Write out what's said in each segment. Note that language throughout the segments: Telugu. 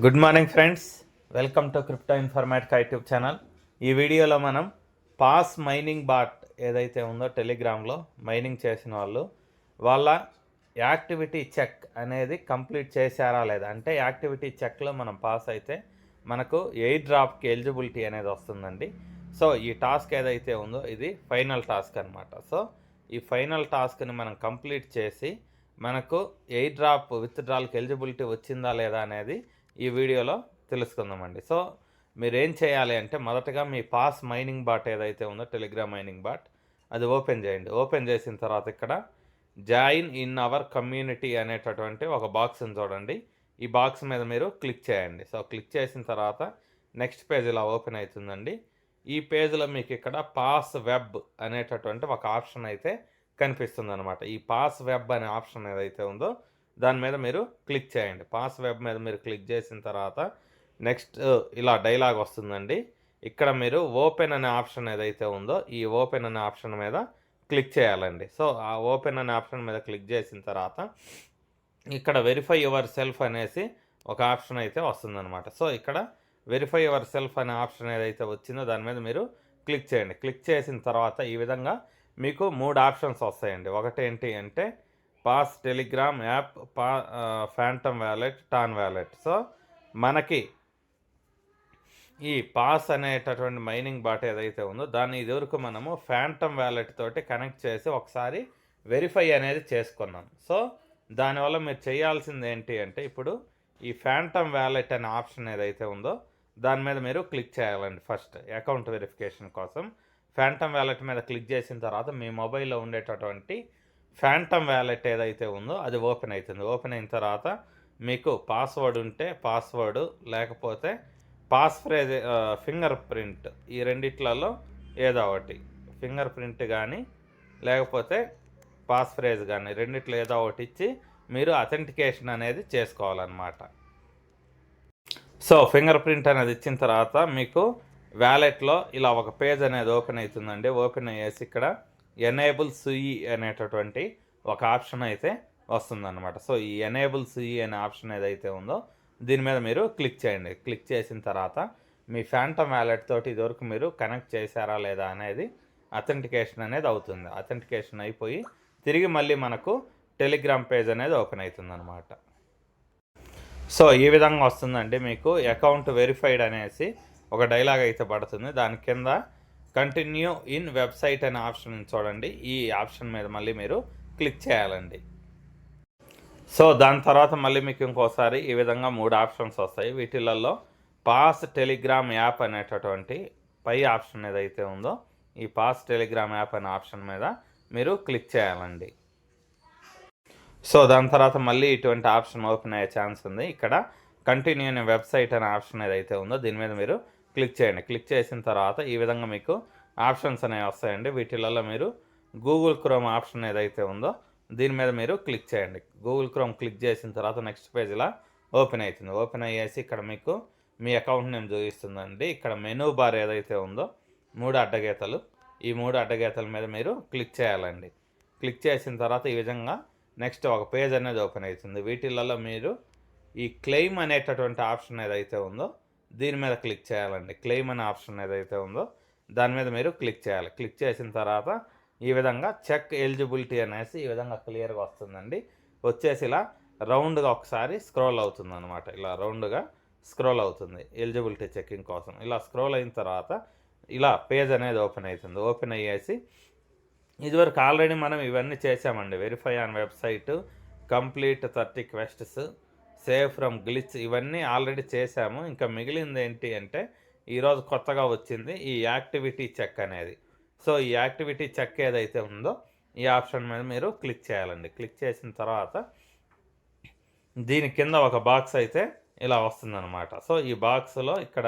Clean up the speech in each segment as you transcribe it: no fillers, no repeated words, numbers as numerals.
Good morning friends, welcome to crypto Informatica YouTube channel. ఈ వీడియోలో మనం పాస్ మైనింగ్ బాట్ ఏదైతే ఉందో టెలిగ్రామ్లో మైనింగ్ చేసిన వాళ్ళ యాక్టివిటీ చెక్ అనేది కంప్లీట్ చేశారా లేదా, అంటే యాక్టివిటీ చెక్లో మనం పాస్ అయితే మనకు ఎయిర్ డ్రాప్కి ఎలిజిబిలిటీ అనేది వస్తుందండి. సో ఈ టాస్క్ ఏదైతే ఉందో ఇది ఫైనల్ టాస్క్ అనమాట. సో ఈ ఫైనల్ టాస్క్ని మనం కంప్లీట్ చేసి మనకు ఎయిర్ డ్రాప్ విత్డ్రాల్కి ఎలిజిబిలిటీ వచ్చిందా లేదా అనేది ఈ వీడియోలో తెలుసుకుందామండి. సో మీరేం చేయాలి అంటే మొదటగా మీ పాస్ మైనింగ్ బాట్ ఏదైతే ఉందో టెలిగ్రామ్ మైనింగ్ బాట్ అది ఓపెన్ చేయండి. ఓపెన్ చేసిన తర్వాత ఇక్కడ జాయిన్ ఇన్ అవర్ కమ్యూనిటీ అనేటటువంటి ఒక బాక్స్ని చూడండి. ఈ బాక్స్ మీద మీరు క్లిక్ చేయండి. సో క్లిక్ చేసిన తర్వాత నెక్స్ట్ పేజ్ ఇలా ఓపెన్ అవుతుందండి. ఈ పేజ్లో మీకు ఇక్కడ పాస్ వెబ్ అనేటటువంటి ఒక ఆప్షన్ అయితే కనిపిస్తుంది అనమాట. ఈ పాస్ వెబ్ అనే ఆప్షన్ ఏదైతే ఉందో దాని మీద మీరు క్లిక్ చేయండి. పాస్ వెబ్ మీద మీరు క్లిక్ చేసిన తర్వాత నెక్స్ట్ ఇలా డైలాగ్ వస్తుందండి. ఇక్కడ మీరు ఓపెన్ అనే ఆప్షన్ ఏదైతే ఉందో ఈ ఓపెన్ అనే ఆప్షన్ మీద క్లిక్ చేయాలండి. సో ఆ ఓపెన్ అనే ఆప్షన్ మీద క్లిక్ చేసిన తర్వాత ఇక్కడ వెరిఫై యువర్ సెల్ఫ్ అనేసి ఒక ఆప్షన్ అయితే వస్తుందన్నమాట. సో ఇక్కడ వెరిఫై యువర్ సెల్ఫ్ అనే ఆప్షన్ ఏదైతే వచ్చిందో దాని మీద మీరు క్లిక్ చేయండి. క్లిక్ చేసిన తర్వాత ఈ విధంగా మీకు 3 ఆప్షన్స్ వస్తాయండి. ఒకటి ఏంటి అంటే Paws Telegram app, Phantom wallet, Ton wallet. So మనకి ఈ పాస్ అనేటటువంటి మైనింగ్ బాట్ ఏదైతే ఉందో దాన్ని ఇదివరకు మనము ఫ్యాంటమ్ వ్యాలెట్ తోటి కనెక్ట్ చేసి ఒకసారి వెరిఫై అనేది చేసుకున్నాం. సో దానివల్ల మీరు చేయాల్సింది ఏంటి అంటే ఇప్పుడు ఈ ఫ్యాంటమ్ వ్యాలెట్ అనే ఆప్షన్ ఏదైతే ఉందో దాని మీద మీరు క్లిక్ చేయాలండి. ఫస్ట్ అకౌంట్ వెరిఫికేషన్ కోసం ఫ్యాంటమ్ వ్యాలెట్ మీద క్లిక్ చేసిన తర్వాత మీ మొబైల్లో ఉండేటటువంటి ఫ్యాంటమ్ వ్యాలెట్ ఏదైతే ఉందో అది ఓపెన్ అవుతుంది. ఓపెన్ అయిన తర్వాత మీకు పాస్వర్డ్ ఉంటే పాస్వర్డ్, లేకపోతే పాస్ ఫ్రేజ్, ఫింగర్ ప్రింట్, ఈ రెండిట్లలో ఏదో ఒకటి, ఫింగర్ ప్రింట్ కానీ లేకపోతే పాస్ ఫ్రేజ్ కానీ రెండిట్లో ఏదో ఒకటి ఇచ్చి మీరు అథెంటికేషన్ అనేది చేసుకోవాలన్నమాట. సో ఫింగర్ ప్రింట్ అనేది ఇచ్చిన తర్వాత మీకు వ్యాలెట్లో ఇలా ఒక పేజ్ అనేది ఓపెన్ అవుతుందండి. ఓపెన్ అయ్యేసి ఇక్కడ ఎనేబుల్ సుయి అనేటటువంటి ఒక ఆప్షన్ అయితే వస్తుందన్నమాట. సో ఈ ఎనేబుల్ సుయి అనే ఆప్షన్ ఏదైతే ఉందో దీని మీద మీరు క్లిక్ చేయండి. క్లిక్ చేసిన తర్వాత మీ ఫ్యాంటమ్ వ్యాలెట్ తోటి ఇదివరకు మీరు కనెక్ట్ చేశారా లేదా అనేది అథెంటికేషన్ అనేది అవుతుంది. అథెంటికేషన్ అయిపోయి తిరిగి మళ్ళీ మనకు టెలిగ్రామ్ పేజ్ అనేది ఓపెన్ అవుతుందన్నమాట. సో ఈ విధంగా వస్తుందండి. మీకు అకౌంట్ వెరిఫైడ్ అనేసి ఒక డైలాగ్ అయితే పడుతుంది. దాని కింద కంటిన్యూ ఇన్ వెబ్సైట్ అనే ఆప్షన్ చూడండి. ఈ ఆప్షన్ మీద మళ్ళీ మీరు క్లిక్ చేయాలండి. సో దాని తర్వాత మళ్ళీ మీకు ఇంకోసారి ఈ విధంగా 3 ఆప్షన్స్ వస్తాయి. వీటిలలో పాస్ టెలిగ్రామ్ యాప్ అనేటటువంటి పై ఆప్షన్ ఏదైతే ఉందో ఈ పాస్ టెలిగ్రామ్ యాప్ అనే ఆప్షన్ మీద మీరు క్లిక్ చేయాలండి. సో దాని తర్వాత మళ్ళీ ఇటువంటి ఆప్షన్ ఓపెన్ అయ్యే ఛాన్స్ ఉంది. ఇక్కడ కంటిన్యూ ఇన్ వెబ్సైట్ అనే ఆప్షన్ ఏదైతే ఉందో దీని మీద మీరు క్లిక్ చేయండి. క్లిక్ చేసిన తర్వాత ఈ విధంగా మీకు ఆప్షన్స్ అనేవి వస్తాయండి. వీటిలలో మీరు గూగుల్ క్రోమ్ ఆప్షన్ ఏదైతే ఉందో దీని మీద మీరు క్లిక్ చేయండి. గూగుల్ క్రోమ్ క్లిక్ చేసిన తర్వాత నెక్స్ట్ పేజ్ ఇలా ఓపెన్ అవుతుంది. ఓపెన్ అయ్యేసి ఇక్కడ మీకు మీ అకౌంట్ నేమ్ చూపిస్తుందండి. ఇక్కడ మెనూ బార్ ఏదైతే ఉందో 3 అడ్డగీతలు, ఈ 3 అడ్డగీతల మీద మీరు క్లిక్ చేయాలండి. క్లిక్ చేసిన తర్వాత ఈ విధంగా నెక్స్ట్ ఒక పేజ్ అనేది ఓపెన్ అవుతుంది. వీటిలలో మీరు ఈ క్లెయిమ్ అనేటటువంటి ఆప్షన్ ఏదైతే ఉందో దీని మీద క్లిక్ చేయాలండి. క్లెయిమ్ అనే ఆప్షన్ ఏదైతే ఉందో దాని మీద మీరు క్లిక్ చేయాలి. క్లిక్ చేసిన తర్వాత ఈ విధంగా చెక్ ఎలిజిబిలిటీ అనేసి ఈ విధంగా క్లియర్గా వస్తుందండి. వచ్చేసి ఇలా రౌండ్గా ఒకసారి స్క్రోల్ అవుతుంది అనమాట. ఇలా రౌండ్గా స్క్రోల్ అవుతుంది ఎలిజిబిలిటీ చెకింగ్ కోసం. ఇలా స్క్రోల్ అయిన తర్వాత ఇలా పేజ్ అనేది ఓపెన్ అవుతుంది. ఓపెన్ అయ్యేసి ఇదివరకు ఆల్రెడీ మనం ఇవన్నీ చేసామండి. Verify on website, complete 30 quests, save from glitch, ఇవన్నీ ఆల్రెడీ చేశాము. ఇంకా మిగిలింది ఏంటి అంటే ఈరోజు కొత్తగా వచ్చింది ఈ యాక్టివిటీ చెక్ అనేది. సో ఈ యాక్టివిటీ చెక్ ఏదైతే ఉందో ఈ ఆప్షన్ మీద మీరు క్లిక్ చేయాలండి. క్లిక్ చేసిన తర్వాత దీని కింద ఒక బాక్స్ అయితే ఇలా వస్తుందన్నమాట. సో ఈ బాక్స్లో ఇక్కడ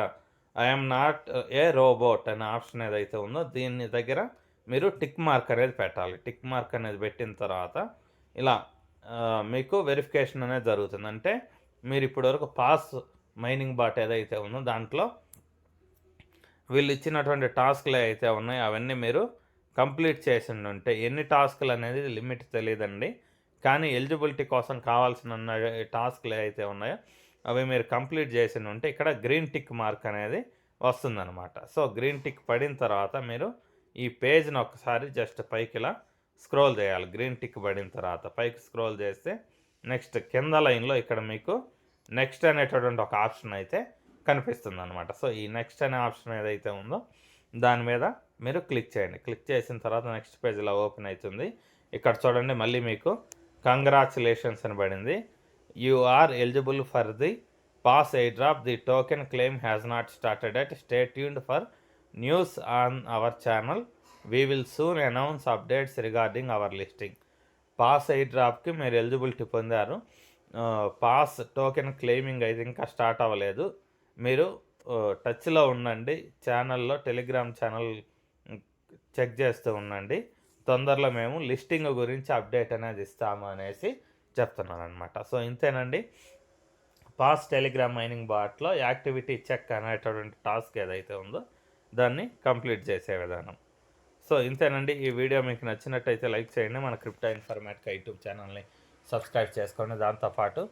ఐఎమ్ నాట్ ఏ రోబోట్ అనే ఆప్షన్ ఏదైతే ఉందో దీని దగ్గర మీరు టిక్ మార్క్ అనేది పెట్టాలి. టిక్ మార్క్ అనేది పెట్టిన తర్వాత ఇలా మీకు వెరిఫికేషన్ అనేది జరుగుతుంది. అంటే మీరు ఇప్పటివరకు పాస్ మైనింగ్ బాట్ ఏదైతే ఉందో దాంట్లో వీళ్ళు ఇచ్చినటువంటి టాస్క్లు అయితే ఉన్నాయో అవన్నీ మీరు కంప్లీట్ చేసి ఉంటే, ఎన్ని టాస్క్లు అనేది లిమిట్ తెలియదండి, కానీ ఎలిజిబిలిటీ కోసం కావాల్సిన టాస్క్లు ఏవైతే ఉన్నాయో అవి మీరు కంప్లీట్ చేసి ఉంటే ఇక్కడ గ్రీన్ టిక్ మార్క్ అనేది వస్తుందన్నమాట. సో గ్రీన్ టిక్ పడిన తర్వాత మీరు ఈ పేజ్ని ఒకసారి జస్ట్ పైకి ఇలా స్క్రోల్ చేయాలి. గ్రీన్ టిక్ పడిన తర్వాత పైకి స్క్రోల్ చేస్తే నెక్స్ట్ కింద లైన్లో ఇక్కడ మీకు నెక్స్ట్ అనేటటువంటి ఒక ఆప్షన్ అయితే కనిపిస్తుంది అనమాట. సో ఈ నెక్స్ట్ అనే ఆప్షన్ ఏదైతే ఉందో దాని మీద మీరు క్లిక్ చేయండి. క్లిక్ చేసిన తర్వాత నెక్స్ట్ పేజ్ ఇలా ఓపెన్ అవుతుంది. ఇక్కడ చూడండి మళ్ళీ మీకు కంగ్రాచులేషన్స్ అని పడింది. You are eligible for the pass airdrop. The token claim has not started yet. Stay tuned for news on our channel. We will soon announce updates regarding our listing. Pass ఎయిర్డ్రాప్కి మీరు ఎలిజిబిలిటీ పొందారు. పాస్ టోకెన్ క్లెయిమింగ్ అయితే ఇంకా స్టార్ట్ అవ్వలేదు. మీరు టచ్లో ఉండండి. ఛానల్లో టెలిగ్రామ్ ఛానల్ చెక్ చేస్తూ ఉండండి. తొందరలో మేము లిస్టింగ్ గురించి అప్డేట్ అనేది ఇస్తాము అనేసి చెప్తున్నాను అనమాట. సో ఇంతేనండి, పాస్ టెలిగ్రామ్ మైనింగ్ బాట్లో యాక్టివిటీ చెక్ అనేటటువంటి టాస్క్ ఏదైతే ఉందో దాన్ని కంప్లీట్ చేసే విధానం. సో ఇంతేనండి. ఈ వీడియో మీకు నచ్చినట్టయితే లైక్ చేయండి. మన క్రిప్టో ఇన్ఫర్మేటికా యూట్యూబ్ ఛానల్ని సబ్స్క్రైబ్ చేసుకోండి. దాంతోపాటు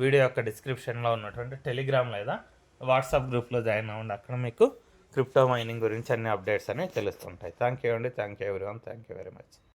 వీడియో యొక్క డిస్క్రిప్షన్లో ఉన్నటువంటి టెలిగ్రామ్ లేదా వాట్సాప్ గ్రూప్లో జాయిన్ అవ్వండి. అక్కడ మీకు క్రిప్టో మైనింగ్ గురించి అన్ని అప్డేట్స్ అనేవి తెలుస్తుంటాయి. థ్యాంక్ యూ అండి. Thank you everyone. Thank you very much.